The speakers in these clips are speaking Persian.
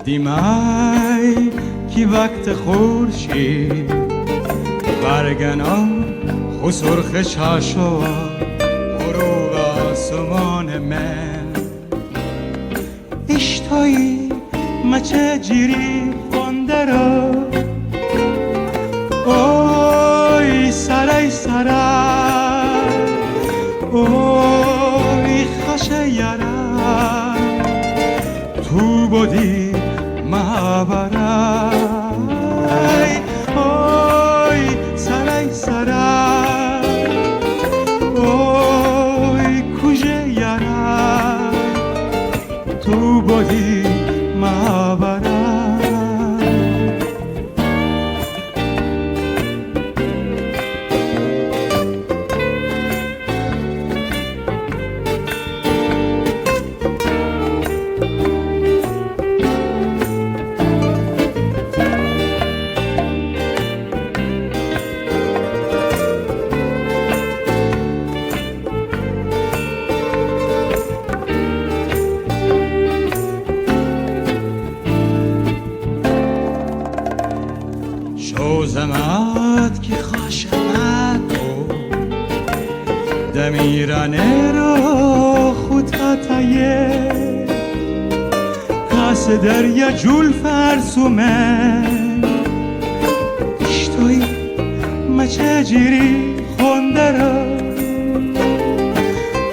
دیمای کی وقت خورشید برگنام خسرخ چاشو غروب آسمان من اشتایی مچه جیری خونده را اوی سرای سرای اوی خشه یرا تو بودی مابرای اوی سرای سرای اوی کجه یرا تو بودی مابرای شوزمت که خاشمت دمیرانه رو خودتایه کاس دریا جول فرسومه اشتوی مچه جیری خونده رو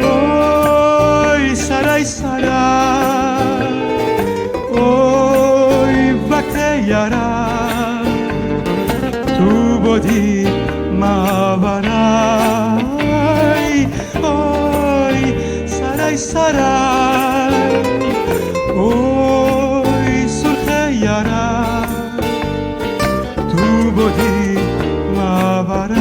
اوی سرای سرای اوی وقت یارا تو بودی ماورای اوی سرای سرای اوی سرخ یارا تو بودی ماورای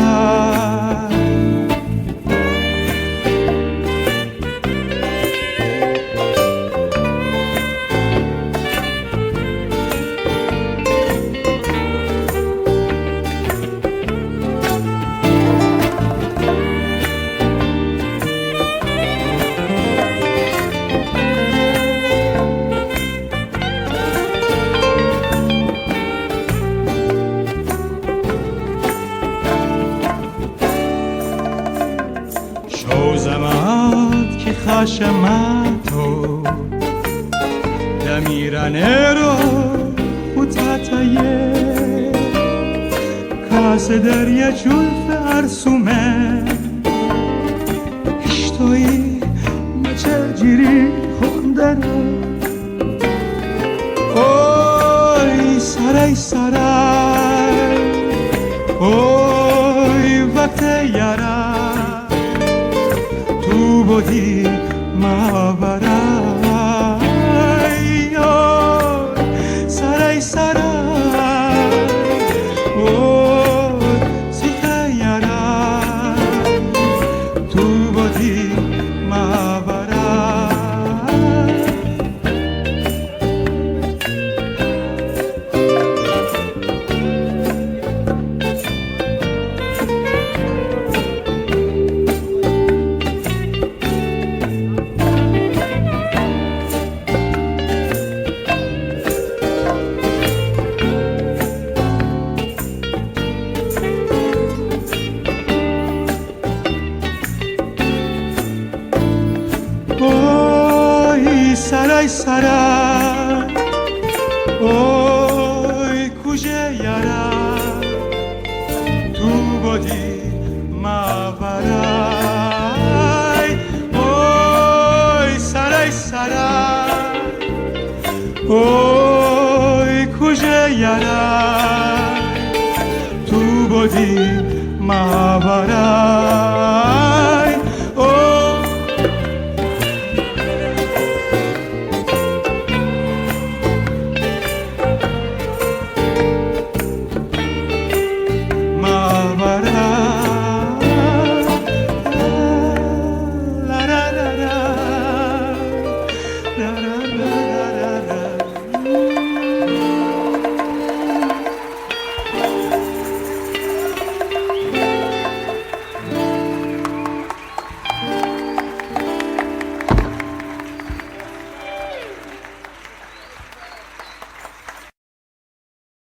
شوزمت که خشمتو دمیرانه رو خودتایه کاس دریا جول فرسومه اشتوی مچه جیری خونده رو اوی سرای سرای اوی وقت یارا تو بودی ماورای اوی سرای سرای اوی سرخ یارا تو بودی ماورای اوی سرای سرای اوی کجه یارا تو بودی ماورای اوی سرای سرای اوی کجه یارا تو بودی ماورای